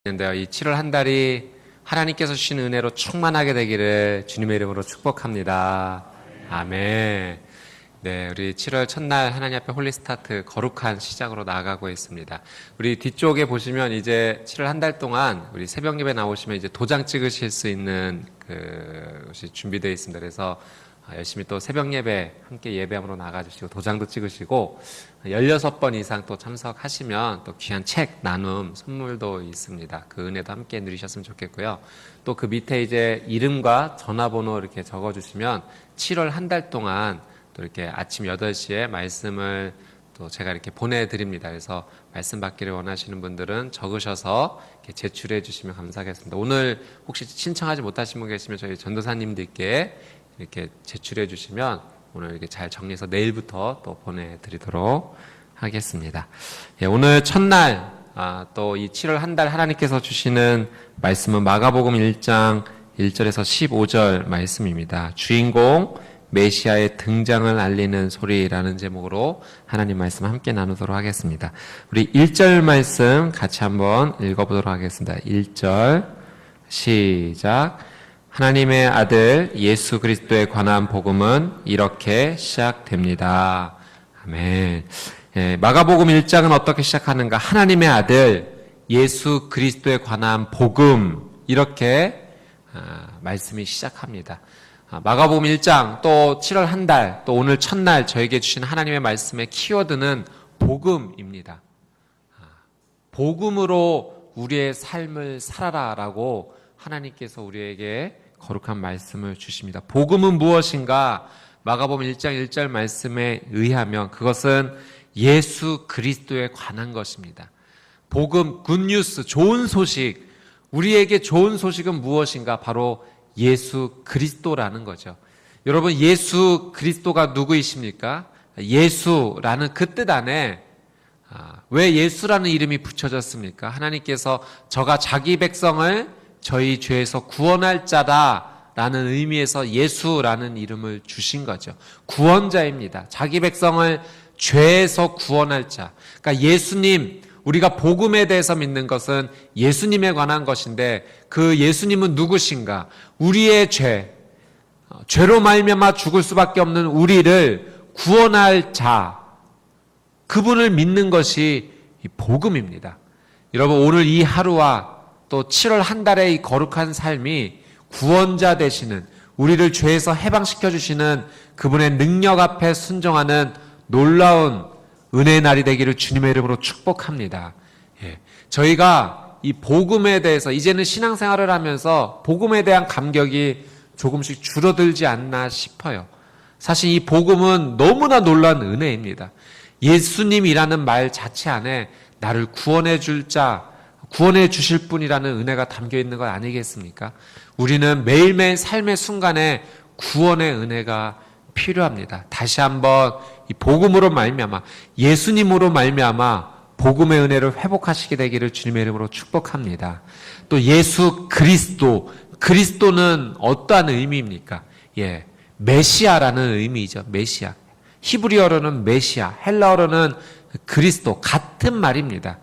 있는데요. 이 7월 한 달이 하나님께서 주신 은혜로 충만하게 되기를 주님의 이름으로 축복합니다. 아멘. 네, 우리 7월 첫날 하나님 앞에 홀리스타트 거룩한 시작으로 나아가고 있습니다. 우리 뒤쪽에 보시면 이제 7월 한 달 동안 우리 새벽 예배 나오시면 이제 도장 찍으실 수 있는 것이 준비되어 있습니다. 그래서 열심히 또 새벽 예배 함께 예배함으로 나가주시고 도장도 찍으시고 16번 이상 또 참석하시면 또 귀한 책 나눔 선물도 있습니다. 그 은혜도 함께 누리셨으면 좋겠고요. 또 그 밑에 이제 이름과 전화번호 이렇게 적어주시면 7월 한 달 동안 또 이렇게 아침 8시에 말씀을 또 제가 이렇게 보내드립니다. 그래서 말씀 받기를 원하시는 분들은 적으셔서 이렇게 제출해 주시면 감사하겠습니다. 오늘 혹시 신청하지 못하신 분 계시면 저희 전도사님들께 이렇게 제출해 주시면 오늘 이렇게 잘 정리해서 내일부터 또 보내드리도록 하겠습니다. 예, 오늘 첫날 또 이 7월 한 달 하나님께서 주시는 말씀은 마가복음 1장 1절에서 15절 말씀입니다. 주인공 메시아의 등장을 알리는 소리라는 제목으로 하나님 말씀 함께 나누도록 하겠습니다. 우리 1절 말씀 같이 한번 읽어보도록 하겠습니다. 1절 시작. 하나님의 아들 예수 그리스도에 관한 복음은 이렇게 시작됩니다. 아멘. 예, 마가복음 1장은 어떻게 시작하는가? 하나님의 아들 예수 그리스도에 관한 복음 이렇게 말씀이 시작합니다. 마가복음 1장 또 7월 한 달 또 오늘 첫날 저에게 주신 하나님의 말씀의 키워드는 복음입니다. 복음으로 우리의 삶을 살아라라고 하나님께서 우리에게 거룩한 말씀을 주십니다. 복음은 무엇인가? 마가복음 1장 1절 말씀에 의하면 그것은 예수 그리스도에 관한 것입니다. 복음, 굿뉴스, 좋은 소식, 우리에게 좋은 소식은 무엇인가? 바로 예수 그리스도라는 거죠. 여러분, 예수 그리스도가 누구이십니까? 예수라는 그 뜻 안에 왜 예수라는 이름이 붙여졌습니까? 하나님께서 저가 자기 백성을 저희 죄에서 구원할 자다라는 의미에서 예수라는 이름을 주신 거죠. 구원자입니다. 자기 백성을 죄에서 구원할 자. 그러니까 예수님, 우리가 복음에 대해서 믿는 것은 예수님에 관한 것인데 그 예수님은 누구신가? 우리의 죄로 말미암아 죽을 수밖에 없는 우리를 구원할 자, 그분을 믿는 것이 복음입니다. 여러분, 오늘 이 하루와 또 7월 한 달의 이 거룩한 삶이 구원자 되시는, 우리를 죄에서 해방시켜 주시는 그분의 능력 앞에 순종하는 놀라운 은혜의 날이 되기를 주님의 이름으로 축복합니다. 예. 저희가 이 복음에 대해서 이제는 신앙생활을 하면서 복음에 대한 감격이 조금씩 줄어들지 않나 싶어요. 사실 이 복음은 너무나 놀라운 은혜입니다. 예수님이라는 말 자체 안에 나를 구원해 줄 자, 구원해 주실 분이라는 은혜가 담겨 있는 것 아니겠습니까? 우리는 매일매일 삶의 순간에 구원의 은혜가 필요합니다. 다시 한번 이 복음으로 말미암아, 예수님으로 말미암아 복음의 은혜를 회복하시게 되기를 주님의 이름으로 축복합니다. 또 예수 그리스도, 그리스도는 어떠한 의미입니까? 예, 메시아라는 의미이죠. 메시아. 히브리어로는 메시아, 헬라어로는 그리스도, 같은 말입니다.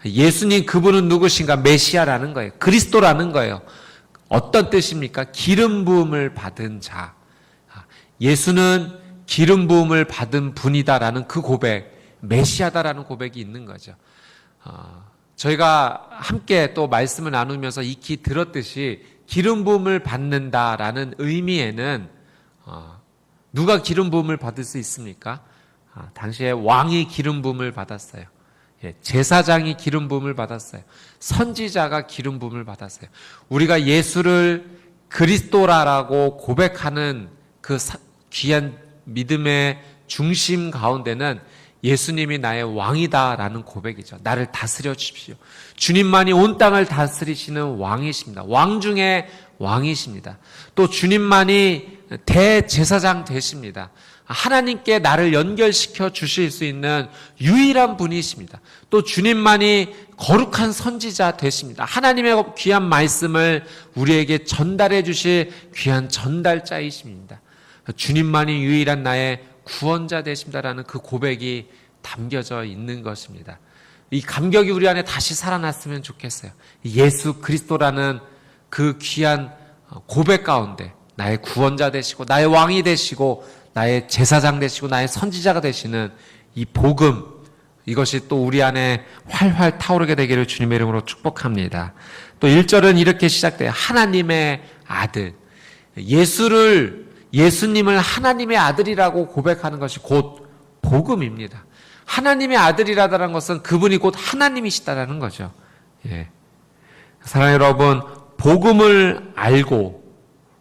예수님 그분은 누구신가? 메시아라는 거예요. 그리스도라는 거예요. 어떤 뜻입니까? 기름 부음을 받은 자. 예수는 기름 부음을 받은 분이다라는 그 고백, 메시아다라는 고백이 있는 거죠. 저희가 함께 또 말씀을 나누면서 익히 들었듯이 기름 부음을 받는다라는 의미에는 누가 기름 부음을 받을 수 있습니까? 당시에 왕이 기름 부음을 받았어요. 제사장이 기름 부음을 받았어요. 선지자가 기름 부음을 받았어요. 우리가 예수를 그리스도라고 고백하는 그 귀한 믿음의 중심 가운데는 예수님이 나의 왕이다라는 고백이죠. 나를 다스려 주십시오. 주님만이 온 땅을 다스리시는 왕이십니다. 왕 중에 왕이십니다. 또 주님만이 대제사장 되십니다. 하나님께 나를 연결시켜 주실 수 있는 유일한 분이십니다. 또 주님만이 거룩한 선지자 되십니다. 하나님의 귀한 말씀을 우리에게 전달해 주실 귀한 전달자이십니다. 주님만이 유일한 나의 구원자 되십니다라는 그 고백이 담겨져 있는 것입니다. 이 감격이 우리 안에 다시 살아났으면 좋겠어요. 예수 그리스도라는 그 귀한 고백 가운데 나의 구원자 되시고 나의 왕이 되시고 나의 제사장 되시고 나의 선지자가 되시는 이 복음, 이것이 또 우리 안에 활활 타오르게 되기를 주님의 이름으로 축복합니다. 또 1절은 이렇게 시작돼요. 하나님의 아들. 예수님을 하나님의 아들이라고 고백하는 것이 곧 복음입니다. 하나님의 아들이라는 것은 그분이 곧 하나님이시다라는 거죠. 예. 사랑하는 여러분, 복음을 알고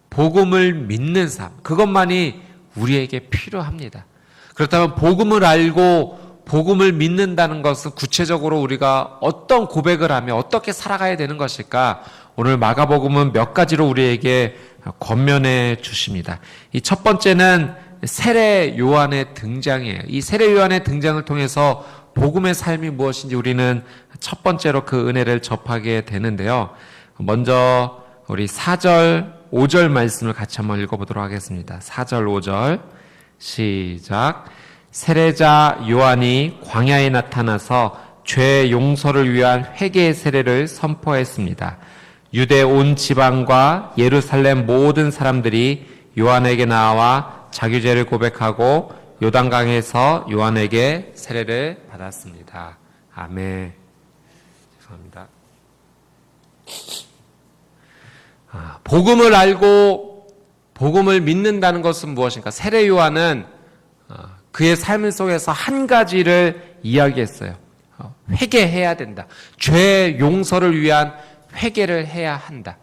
복음을 믿는 삶, 그것만이 우리에게 필요합니다. 그렇다면 복음을 알고 복음을 믿는다는 것은 구체적으로 우리가 어떤 고백을 하며 어떻게 살아가야 되는 것일까? 오늘 마가복음은 몇 가지로 우리에게 권면해 주십니다. 이 첫 번째는 세례 요한의 등장이에요. 이 세례 요한의 등장을 통해서 복음의 삶이 무엇인지 우리는 첫 번째로 그 은혜를 접하게 되는데요. 먼저 우리 4절, 5절 말씀을 같이 한번 읽어보도록 하겠습니다. 4절, 5절 시작. 세례자 요한이 광야에 나타나서 죄 용서를 위한 회개의 세례를 선포했습니다. 유대 온 지방과 예루살렘 모든 사람들이 요한에게 나와 자기 죄를 고백하고 요단강에서 요한에게 세례를 받았습니다. 아멘. 죄송합니다. 복음을 알고 복음을 믿는다는 것은 무엇인가? 세례 요한은 그의 삶 속에서 한 가지를 이야기했어요. 회개해야 된다. 죄 용서를 위한 회개를 해야 한다.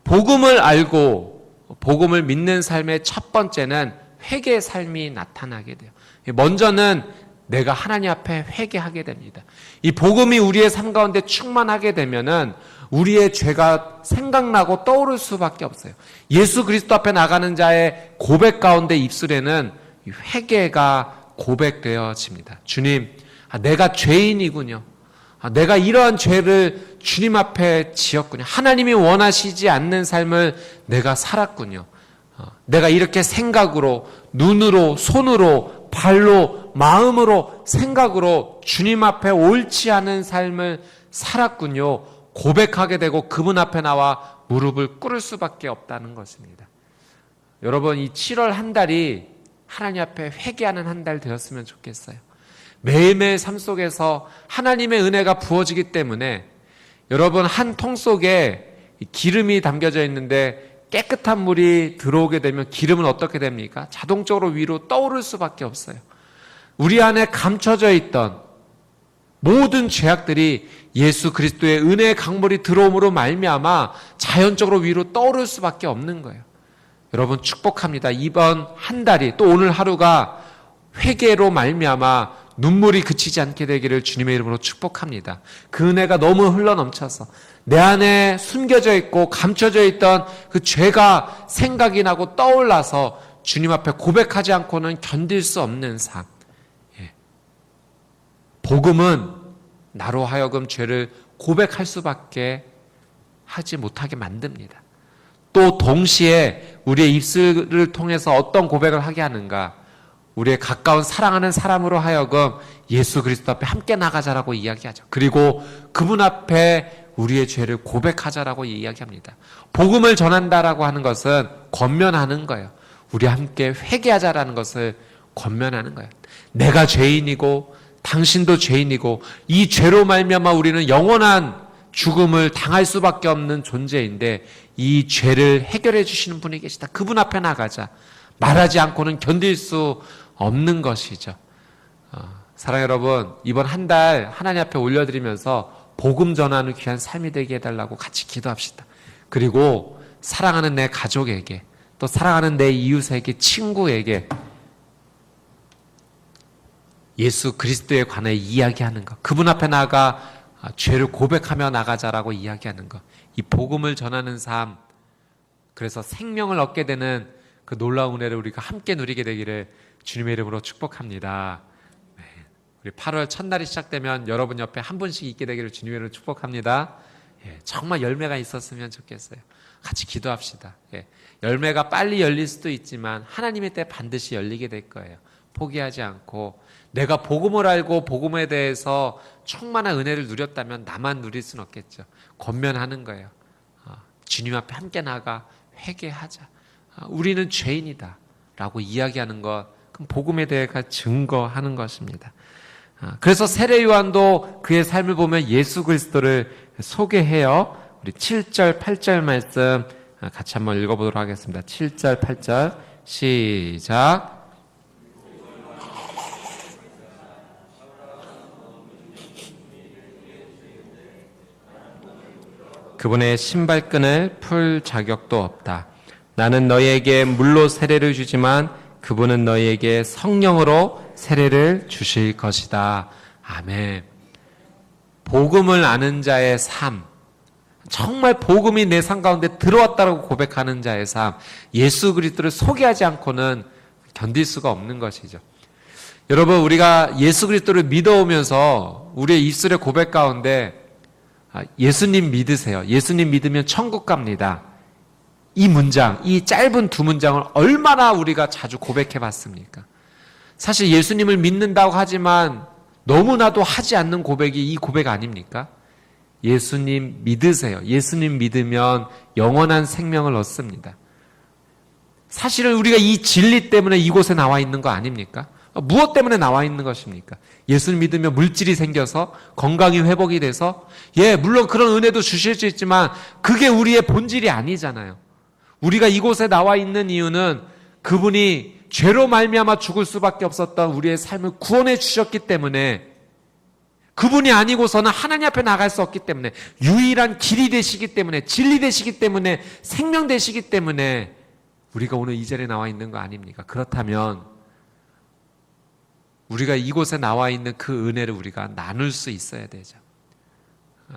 복음을 알고 복음을 믿는 삶의 첫 번째는 회개의 삶이 나타나게 돼요. 먼저는 내가 하나님 앞에 회개하게 됩니다. 이 복음이 우리의 삶 가운데 충만하게 되면은 우리의 죄가 생각나고 떠오를 수밖에 없어요. 예수 그리스도 앞에 나가는 자의 고백 가운데 입술에는 회개가 고백되어집니다. 주님, 내가 죄인이군요. 내가 이러한 죄를 주님 앞에 지었군요. 하나님이 원하시지 않는 삶을 내가 살았군요. 내가 이렇게 생각으로, 눈으로, 손으로, 발로, 마음으로, 생각으로 주님 앞에 옳지 않은 삶을 살았군요. 고백하게 되고 그분 앞에 나와 무릎을 꿇을 수밖에 없다는 것입니다. 여러분, 이 7월 한 달이 하나님 앞에 회개하는 한 달 되었으면 좋겠어요. 매일매일 삶 속에서 하나님의 은혜가 부어지기 때문에 여러분, 한 통 속에 기름이 담겨져 있는데 깨끗한 물이 들어오게 되면 기름은 어떻게 됩니까? 자동적으로 위로 떠오를 수밖에 없어요. 우리 안에 감춰져 있던 모든 죄악들이 예수 그리스도의 은혜의 강물이 들어옴으로 말미암아 자연적으로 위로 떠오를 수밖에 없는 거예요. 여러분, 축복합니다. 이번 한 달이, 또 오늘 하루가 회개로 말미암아 눈물이 그치지 않게 되기를 주님의 이름으로 축복합니다. 그 은혜가 너무 흘러넘쳐서 내 안에 숨겨져 있고 감춰져 있던 그 죄가 생각이 나고 떠올라서 주님 앞에 고백하지 않고는 견딜 수 없는 삶. 복음은 나로 하여금 죄를 고백할 수밖에 하지 못하게 만듭니다. 또 동시에 우리의 입술을 통해서 어떤 고백을 하게 하는가? 우리의 가까운 사랑하는 사람으로 하여금 예수 그리스도 앞에 함께 나가자라고 이야기하죠. 그리고 그분 앞에 우리의 죄를 고백하자라고 이야기합니다. 복음을 전한다라고 하는 것은 권면하는 거예요. 우리 함께 회개하자라는 것을 권면하는 거예요. 내가 죄인이고 당신도 죄인이고 이 죄로 말미암아 우리는 영원한 죽음을 당할 수밖에 없는 존재인데 이 죄를 해결해 주시는 분이 계시다. 그분 앞에 나가자. 말하지 않고는 견딜 수 없는 것이죠. 사랑하는 여러분, 이번 한 달 하나님 앞에 올려드리면서 복음 전하는 귀한 삶이 되게 해달라고 같이 기도합시다. 그리고 사랑하는 내 가족에게, 또 사랑하는 내 이웃에게, 친구에게 예수 그리스도에 관해 이야기하는 것, 그분 앞에 나가 죄를 고백하며 나가자라고 이야기하는 것, 이 복음을 전하는 삶, 그래서 생명을 얻게 되는 그 놀라운 은혜를 우리가 함께 누리게 되기를 주님의 이름으로 축복합니다. 네. 우리 8월 첫날이 시작되면 여러분 옆에 한 분씩 있게 되기를 주님의 이름으로 축복합니다. 예, 정말 열매가 있었으면 좋겠어요. 같이 기도합시다. 예, 열매가 빨리 열릴 수도 있지만 하나님의 때 반드시 열리게 될 거예요. 포기하지 않고 내가 복음을 알고 복음에 대해서 충만한 은혜를 누렸다면 나만 누릴 수는 없겠죠. 권면하는 거예요. 주님 앞에 함께 나가 회개하자. 우리는 죄인이다 라고 이야기하는 것, 그럼 복음에 대해 증거하는 것입니다. 그래서 세례 요한도 그의 삶을 보면 예수 그리스도를 소개해요. 우리 7절 8절 말씀 같이 한번 읽어보도록 하겠습니다. 7절 8절 시작. 그분의 신발끈을 풀 자격도 없다. 나는 너희에게 물로 세례를 주지만 그분은 너희에게 성령으로 세례를 주실 것이다. 아멘. 복음을 아는 자의 삶, 정말 복음이 내 삶 가운데 들어왔다고 고백하는 자의 삶, 예수 그리스도를 소개하지 않고는 견딜 수가 없는 것이죠. 여러분, 우리가 예수 그리스도를 믿어오면서 우리의 입술의 고백 가운데 예수님 믿으세요, 예수님 믿으면 천국 갑니다, 이 문장, 이 짧은 두 문장을 얼마나 우리가 자주 고백해 봤습니까? 사실 예수님을 믿는다고 하지만 너무나도 하지 않는 고백이 이 고백 아닙니까? 예수님 믿으세요. 예수님 믿으면 영원한 생명을 얻습니다. 사실은 우리가 이 진리 때문에 이곳에 나와 있는 거 아닙니까? 무엇 때문에 나와 있는 것입니까? 예수님 믿으면 물질이 생겨서, 건강이 회복이 돼서, 물론 그런 은혜도 주실 수 있지만 그게 우리의 본질이 아니잖아요. 우리가 이곳에 나와 있는 이유는 그분이 죄로 말미암아 죽을 수밖에 없었던 우리의 삶을 구원해 주셨기 때문에, 그분이 아니고서는 하나님 앞에 나갈 수 없기 때문에, 유일한 길이 되시기 때문에, 진리 되시기 때문에, 생명 되시기 때문에 우리가 오늘 이 자리에 나와 있는 거 아닙니까? 그렇다면 우리가 이곳에 나와 있는 그 은혜를 우리가 나눌 수 있어야 되죠.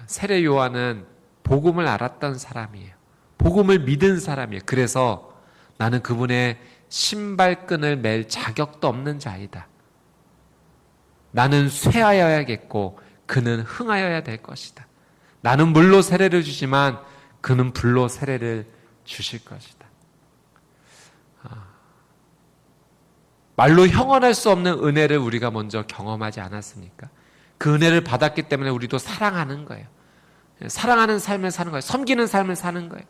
세례 요한은 복음을 알았던 사람이에요. 복음을 믿은 사람이에요. 그래서 나는 그분의 신발끈을 맬 자격도 없는 자이다. 나는 쇠하여야겠고 그는 흥하여야 될 것이다. 나는 물로 세례를 주지만 그는 불로 세례를 주실 것이다. 말로 형언할 수 없는 은혜를 우리가 먼저 경험하지 않았습니까? 그 은혜를 받았기 때문에 우리도 사랑하는 거예요. 사랑하는 삶을 사는 거예요. 섬기는 삶을 사는 거예요.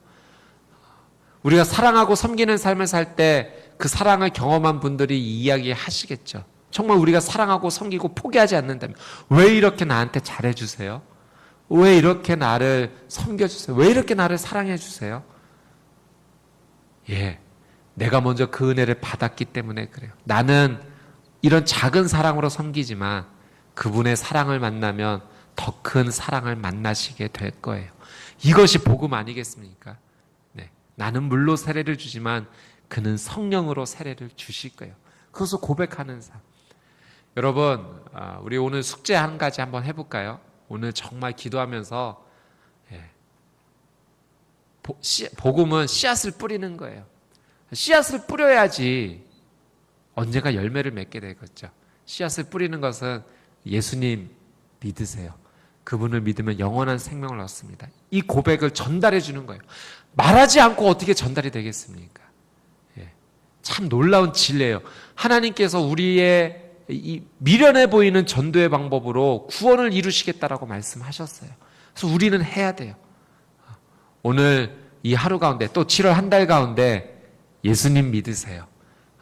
우리가 사랑하고 섬기는 삶을 살 때 그 사랑을 경험한 분들이 이야기하시겠죠. 정말 우리가 사랑하고 섬기고 포기하지 않는다면 왜 이렇게 나한테 잘해주세요? 왜 이렇게 나를 섬겨주세요? 왜 이렇게 나를 사랑해주세요? 내가 먼저 그 은혜를 받았기 때문에 그래요. 나는 이런 작은 사랑으로 섬기지만 그분의 사랑을 만나면 더 큰 사랑을 만나시게 될 거예요. 이것이 복음 아니겠습니까? 나는 물로 세례를 주지만 그는 성령으로 세례를 주실 거예요. 그것을 고백하는 삶. 여러분, 우리 오늘 숙제 한 가지 한번 해볼까요? 오늘 정말 기도하면서 복음은 씨앗을 뿌리는 거예요. 씨앗을 뿌려야지 언젠가 열매를 맺게 되겠죠. 씨앗을 뿌리는 것은 예수님 믿으세요. 그분을 믿으면 영원한 생명을 얻습니다. 이 고백을 전달해 주는 거예요. 말하지 않고 어떻게 전달이 되겠습니까? 참 놀라운 진리예요. 하나님께서 우리의 이 미련해 보이는 전도의 방법으로 구원을 이루시겠다라고 말씀하셨어요. 그래서 우리는 해야 돼요. 오늘 이 하루 가운데, 또 7월 한 달 가운데 예수님 믿으세요.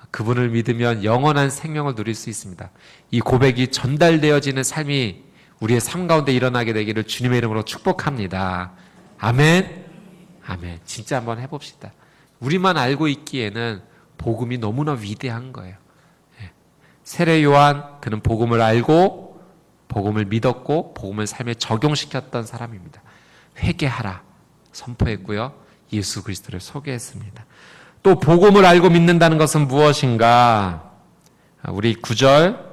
그분을 믿으면 영원한 생명을 누릴 수 있습니다. 이 고백이 전달되어지는 삶이 우리의 삶 가운데 일어나게 되기를 주님의 이름으로 축복합니다. 아멘. 아멘. 진짜 한번 해봅시다. 우리만 알고 있기에는 복음이 너무나 위대한 거예요. 세례 요한, 그는 복음을 알고 복음을 믿었고 복음을 삶에 적용시켰던 사람입니다. 회개하라 선포했고요. 예수 그리스도를 소개했습니다. 또 복음을 알고 믿는다는 것은 무엇인가? 우리 9절,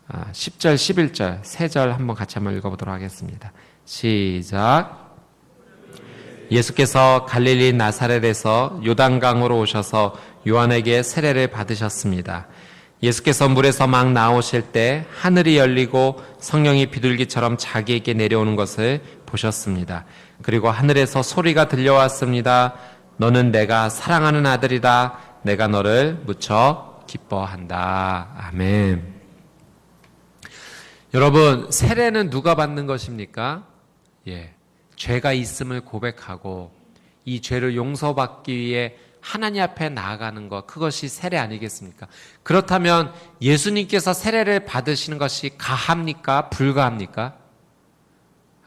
10절, 11절, 3절 한번 같이 한번 읽어보도록 하겠습니다. 시작. 예수께서 갈릴리 나사렛에서 요단강으로 오셔서 요한에게 세례를 받으셨습니다. 예수께서 물에서 막 나오실 때 하늘이 열리고 성령이 비둘기처럼 자기에게 내려오는 것을 보셨습니다. 그리고 하늘에서 소리가 들려왔습니다. 너는 내가 사랑하는 아들이다. 내가 너를 무척 기뻐한다. 아멘. 여러분, 세례는 누가 받는 것입니까? 죄가 있음을 고백하고 이 죄를 용서받기 위해 하나님 앞에 나아가는 것, 그것이 세례 아니겠습니까? 그렇다면 예수님께서 세례를 받으시는 것이 가합니까? 불가합니까?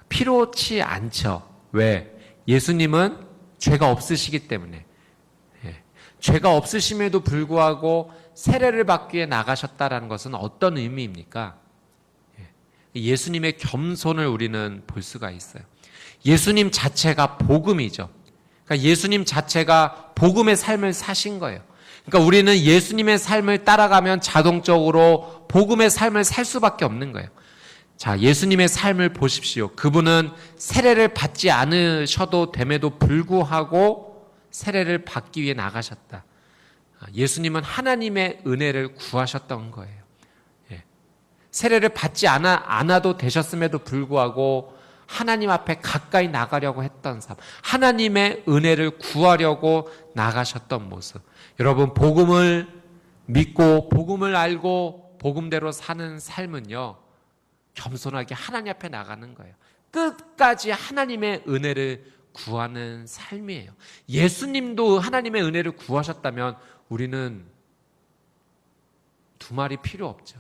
필요치 않죠. 왜? 예수님은 죄가 없으시기 때문에. 죄가 없으심에도 불구하고 세례를 받기 위해 나가셨다는 것은 어떤 의미입니까? 예수님의 겸손을 우리는 볼 수가 있어요. 예수님 자체가 복음이죠. 그러니까 예수님 자체가 복음의 삶을 사신 거예요. 그러니까 우리는 예수님의 삶을 따라가면 자동적으로 복음의 삶을 살 수밖에 없는 거예요. 자, 예수님의 삶을 보십시오. 그분은 세례를 받지 않으셔도 됨에도 불구하고 세례를 받기 위해 나가셨다. 예수님은 하나님의 은혜를 구하셨던 거예요. 세례를 받지 않아도 되셨음에도 불구하고 하나님 앞에 가까이 나가려고 했던 삶, 하나님의 은혜를 구하려고 나가셨던 모습. 여러분, 복음을 믿고 복음을 알고 복음대로 사는 삶은요, 겸손하게 하나님 앞에 나가는 거예요. 끝까지 하나님의 은혜를 구하는 삶이에요. 예수님도 하나님의 은혜를 구하셨다면 우리는 두 말이 필요 없죠.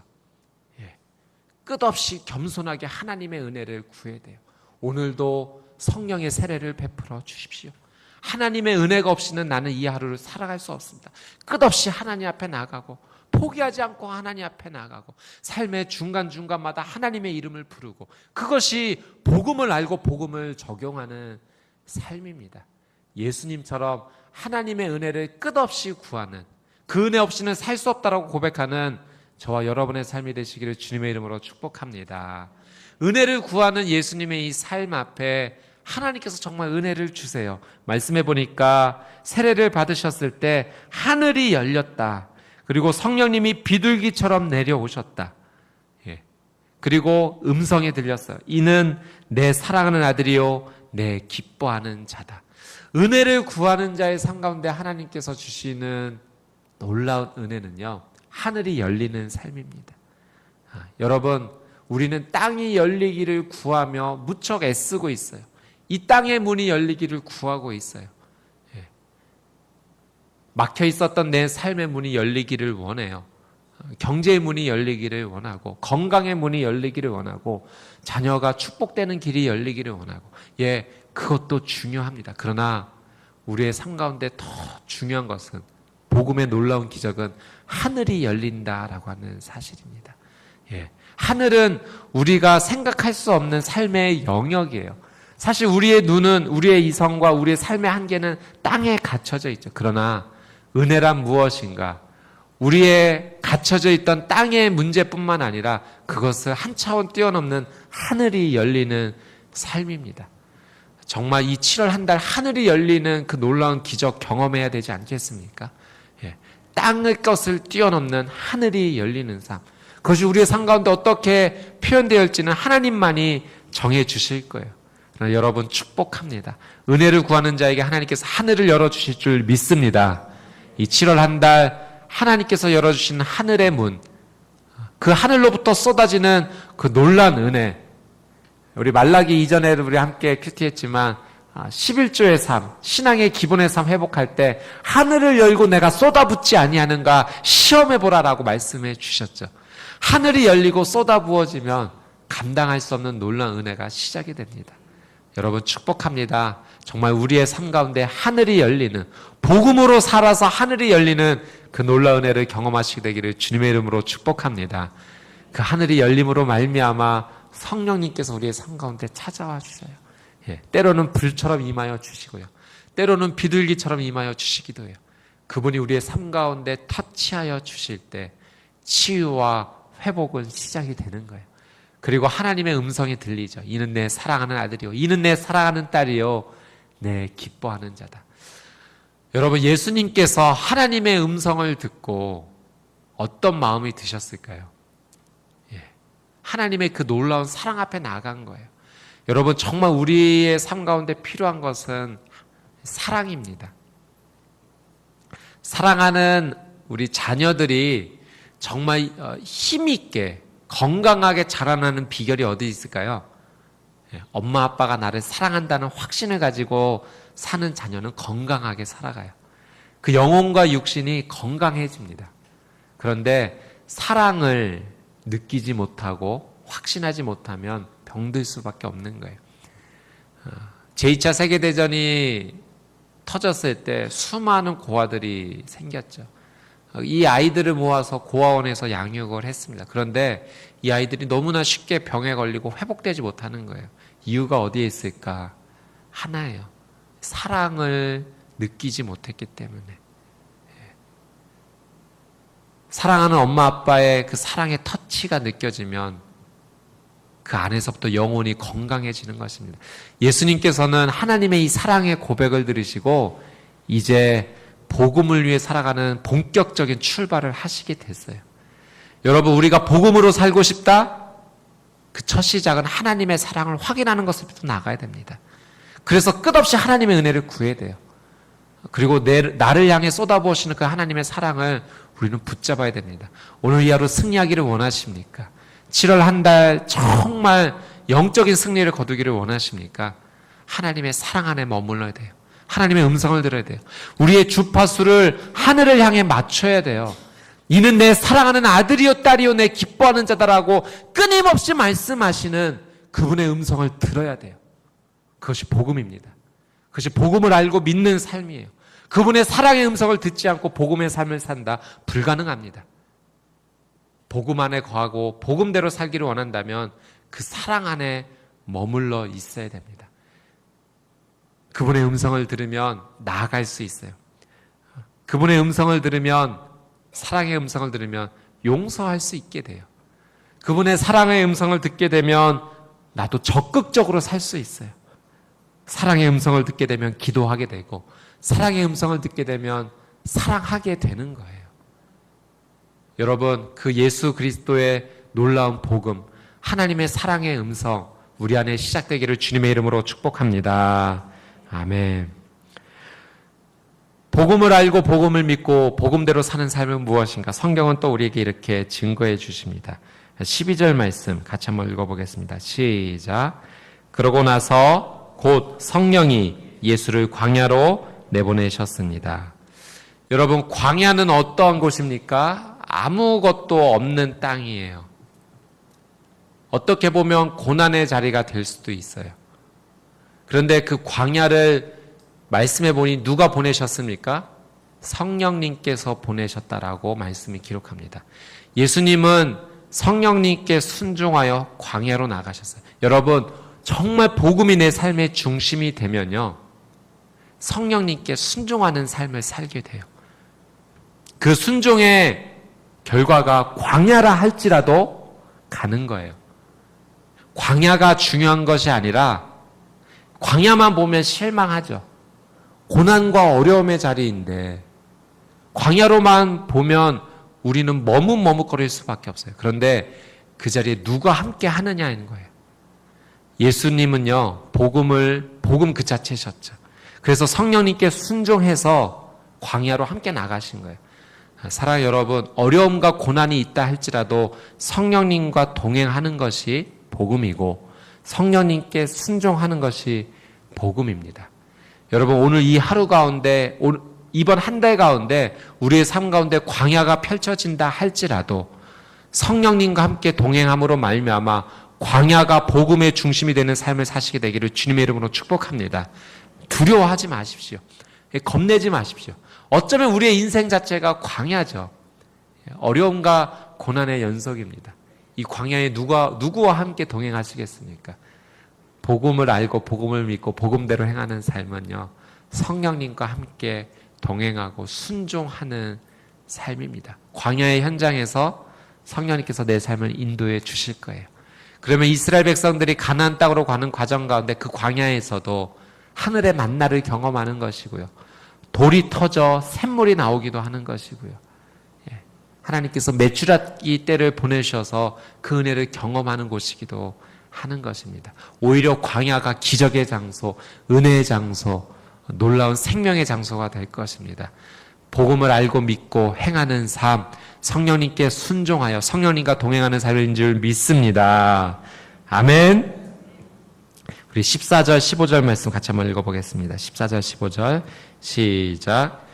끝없이 겸손하게 하나님의 은혜를 구해야 돼요. 오늘도 성령의 세례를 베풀어 주십시오. 하나님의 은혜가 없이는 나는 이 하루를 살아갈 수 없습니다. 끝없이 하나님 앞에 나가고 포기하지 않고 하나님 앞에 나가고 삶의 중간중간마다 하나님의 이름을 부르고, 그것이 복음을 알고 복음을 적용하는 삶입니다. 예수님처럼 하나님의 은혜를 끝없이 구하는, 그 은혜 없이는 살 수 없다라고 고백하는 저와 여러분의 삶이 되시기를 주님의 이름으로 축복합니다. 은혜를 구하는 예수님의 이 삶 앞에 하나님께서 정말 은혜를 주세요. 말씀해 보니까 세례를 받으셨을 때 하늘이 열렸다. 그리고 성령님이 비둘기처럼 내려오셨다. 그리고 음성이 들렸어요. 이는 내 사랑하는 아들이요 내 기뻐하는 자다. 은혜를 구하는 자의 삶 가운데 하나님께서 주시는 놀라운 은혜는요, 하늘이 열리는 삶입니다. 여러분, 우리는 땅이 열리기를 구하며 무척 애쓰고 있어요. 이 땅의 문이 열리기를 구하고 있어요. 막혀 있었던 내 삶의 문이 열리기를 원해요. 경제의 문이 열리기를 원하고, 건강의 문이 열리기를 원하고, 자녀가 축복되는 길이 열리기를 원하고, 그것도 중요합니다. 그러나 우리의 삶 가운데 더 중요한 것은, 복음의 놀라운 기적은 하늘이 열린다라고 하는 사실입니다. 하늘은 우리가 생각할 수 없는 삶의 영역이에요. 사실 우리의 눈은, 우리의 이성과 우리의 삶의 한계는 땅에 갇혀져 있죠. 그러나 은혜란 무엇인가? 우리의 갇혀져 있던 땅의 문제뿐만 아니라 그것을 한 차원 뛰어넘는 하늘이 열리는 삶입니다. 정말 이 7월 한 달 하늘이 열리는 그 놀라운 기적 경험해야 되지 않겠습니까? 땅의 것을 뛰어넘는 하늘이 열리는 삶. 그것이 우리의 삶 가운데 어떻게 표현되어질지는 하나님만이 정해 주실 거예요. 그러나 여러분, 축복합니다. 은혜를 구하는 자에게 하나님께서 하늘을 열어주실 줄 믿습니다. 이 7월 한 달 하나님께서 열어주신 하늘의 문, 그 하늘로부터 쏟아지는 그 놀라운 은혜. 우리 말라기 이전에도 우리 함께 큐티했지만 11조의 삶, 신앙의 기본의 삶 회복할 때 하늘을 열고 내가 쏟아붓지 아니하는가 시험해보라라고 말씀해 주셨죠. 하늘이 열리고 쏟아부어지면 감당할 수 없는 놀라운 은혜가 시작이 됩니다. 여러분, 축복합니다. 정말 우리의 삶 가운데 하늘이 열리는, 복음으로 살아서 하늘이 열리는 그 놀라운 은혜를 경험하시게 되기를 주님의 이름으로 축복합니다. 그 하늘이 열림으로 말미암아 성령님께서 우리의 삶 가운데 찾아와 주세요. 때로는 불처럼 임하여 주시고요, 때로는 비둘기처럼 임하여 주시기도 해요. 그분이 우리의 삶 가운데 터치하여 주실 때 치유와 회복은 시작이 되는 거예요. 그리고 하나님의 음성이 들리죠. 이는 내 사랑하는 아들이요, 이는 내 사랑하는 딸이요 내 기뻐하는 자다. 여러분, 예수님께서 하나님의 음성을 듣고 어떤 마음이 드셨을까요? 하나님의 그 놀라운 사랑 앞에 나간 거예요. 여러분, 정말 우리의 삶 가운데 필요한 것은 사랑입니다. 사랑하는 우리 자녀들이 정말 힘있게 건강하게 자라나는 비결이 어디 있을까요? 엄마 아빠가 나를 사랑한다는 확신을 가지고 사는 자녀는 건강하게 살아가요. 그 영혼과 육신이 건강해집니다. 그런데 사랑을 느끼지 못하고 확신하지 못하면 병들 수밖에 없는 거예요. 제2차 세계대전이 터졌을 때 수많은 고아들이 생겼죠. 이 아이들을 모아서 고아원에서 양육을 했습니다. 그런데 이 아이들이 너무나 쉽게 병에 걸리고 회복되지 못하는 거예요. 이유가 어디에 있을까? 하나예요. 사랑을 느끼지 못했기 때문에. 사랑하는 엄마 아빠의 그 사랑의 터치가 느껴지면 그 안에서부터 영혼이 건강해지는 것입니다. 예수님께서는 하나님의 이 사랑의 고백을 들으시고 이제 복음을 위해 살아가는 본격적인 출발을 하시게 됐어요. 여러분, 우리가 복음으로 살고 싶다? 그 첫 시작은 하나님의 사랑을 확인하는 것부터 나가야 됩니다. 그래서 끝없이 하나님의 은혜를 구해야 돼요. 그리고 나를 향해 쏟아부으시는 그 하나님의 사랑을 우리는 붙잡아야 됩니다. 오늘 이 하루 승리하기를 원하십니까? 7월 한 달 정말 영적인 승리를 거두기를 원하십니까? 하나님의 사랑 안에 머물러야 돼요. 하나님의 음성을 들어야 돼요. 우리의 주파수를 하늘을 향해 맞춰야 돼요. 이는 내 사랑하는 아들이요 딸이요 내 기뻐하는 자다라고 끊임없이 말씀하시는 그분의 음성을 들어야 돼요. 그것이 복음입니다. 그것이 복음을 알고 믿는 삶이에요. 그분의 사랑의 음성을 듣지 않고 복음의 삶을 산다? 불가능합니다. 복음 안에 거하고 복음대로 살기를 원한다면 그 사랑 안에 머물러 있어야 됩니다. 그분의 음성을 들으면 나아갈 수 있어요. 그분의 음성을 들으면, 사랑의 음성을 들으면 용서할 수 있게 돼요. 그분의 사랑의 음성을 듣게 되면 나도 적극적으로 살 수 있어요. 사랑의 음성을 듣게 되면 기도하게 되고, 사랑의 음성을 듣게 되면 사랑하게 되는 거예요. 여러분, 그 예수 그리스도의 놀라운 복음, 하나님의 사랑의 음성, 우리 안에 시작되기를 주님의 이름으로 축복합니다. 아멘. 복음을 알고 복음을 믿고 복음대로 사는 삶은 무엇인가? 성경은 또 우리에게 이렇게 증거해 주십니다. 12절 말씀 같이 한번 읽어보겠습니다. 시작. 그러고 나서 곧 성령이 예수를 광야로 내보내셨습니다. 여러분, 광야는 어떠한 곳입니까? 아무것도 없는 땅이에요. 어떻게 보면 고난의 자리가 될 수도 있어요. 그런데 그 광야를 말씀해 보니 누가 보내셨습니까? 성령님께서 보내셨다라고 말씀이 기록합니다. 예수님은 성령님께 순종하여 광야로 나가셨어요. 여러분, 정말 복음이 내 삶의 중심이 되면요, 성령님께 순종하는 삶을 살게 돼요. 그 순종의 결과가 광야라 할지라도 가는 거예요. 광야가 중요한 것이 아니라 광야만 보면 실망하죠. 고난과 어려움의 자리인데 광야로만 보면 우리는 머뭇머뭇거릴 수밖에 없어요. 그런데 그 자리에 누가 함께 하느냐인 거예요. 예수님은요, 복음 그 자체셨죠. 그래서 성령님께 순종해서 광야로 함께 나가신 거예요. 사랑하는 여러분, 어려움과 고난이 있다 할지라도 성령님과 동행하는 것이 복음이고 성령님께 순종하는 것이 복음입니다. 여러분, 오늘 이 하루 가운데, 이번 한 달 가운데 우리의 삶 가운데 광야가 펼쳐진다 할지라도 성령님과 함께 동행함으로 말미암아 광야가 복음의 중심이 되는 삶을 사시게 되기를 주님의 이름으로 축복합니다. 두려워하지 마십시오. 겁내지 마십시오. 어쩌면 우리의 인생 자체가 광야죠. 어려움과 고난의 연속입니다. 이 광야에 누구와 함께 동행하시겠습니까? 복음을 알고 복음을 믿고 복음대로 행하는 삶은요, 성령님과 함께 동행하고 순종하는 삶입니다. 광야의 현장에서 성령님께서 내 삶을 인도해 주실 거예요. 그러면 이스라엘 백성들이 가나안 땅으로 가는 과정 가운데 그 광야에서도 하늘의 만나를 경험하는 것이고요, 돌이 터져 샘물이 나오기도 하는 것이고요, 하나님께서 메추라기 때를 보내셔서 그 은혜를 경험하는 곳이기도 하는 것입니다. 오히려 광야가 기적의 장소, 은혜의 장소, 놀라운 생명의 장소가 될 것입니다. 복음을 알고 믿고 행하는 삶, 성령님께 순종하여 성령님과 동행하는 삶인 줄 믿습니다. 아멘. 우리 14절 15절 말씀 같이 한번 읽어보겠습니다. 14절 15절 시작.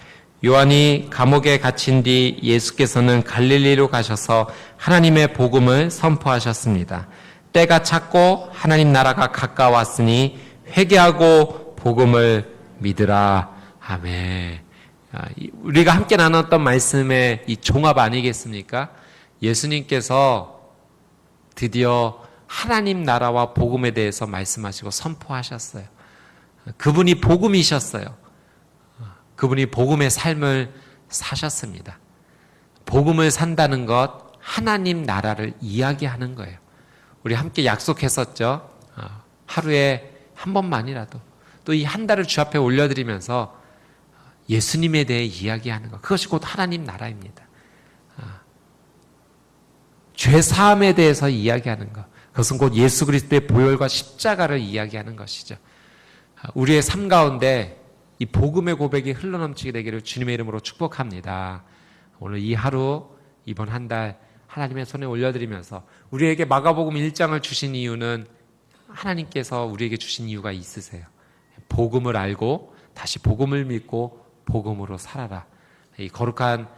요한이 감옥에 갇힌 뒤 예수께서는 갈릴리로 가셔서 하나님의 복음을 선포하셨습니다. 때가 찼고 하나님 나라가 가까웠으니 회개하고 복음을 믿으라. 아멘. 우리가 함께 나눴던 말씀의 이 종합 아니겠습니까? 예수님께서 드디어 하나님 나라와 복음에 대해서 말씀하시고 선포하셨어요. 그분이 복음이셨어요. 그분이 복음의 삶을 사셨습니다. 복음을 산다는 것, 하나님 나라를 이야기하는 거예요. 우리 함께 약속했었죠. 하루에 한 번만이라도 또 이 한 달을 주 앞에 올려드리면서 예수님에 대해 이야기하는 것, 그것이 곧 하나님 나라입니다. 죄 사함에 대해서 이야기하는 것, 그것은 곧 예수 그리스도의 보혈과 십자가를 이야기하는 것이죠. 우리의 삶 가운데 이 복음의 고백이 흘러넘치게 되기를 주님의 이름으로 축복합니다. 오늘 이 하루, 이번 한 달 하나님의 손에 올려드리면서 우리에게 마가복음 1장을 주신 이유는 하나님께서 우리에게 주신 이유가 있으세요. 복음을 알고 다시 복음을 믿고 복음으로 살아라. 이 거룩한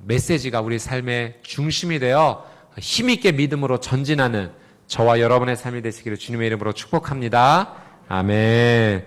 메시지가 우리 삶의 중심이 되어 힘있게 믿음으로 전진하는 저와 여러분의 삶이 되시기를 주님의 이름으로 축복합니다. 아멘.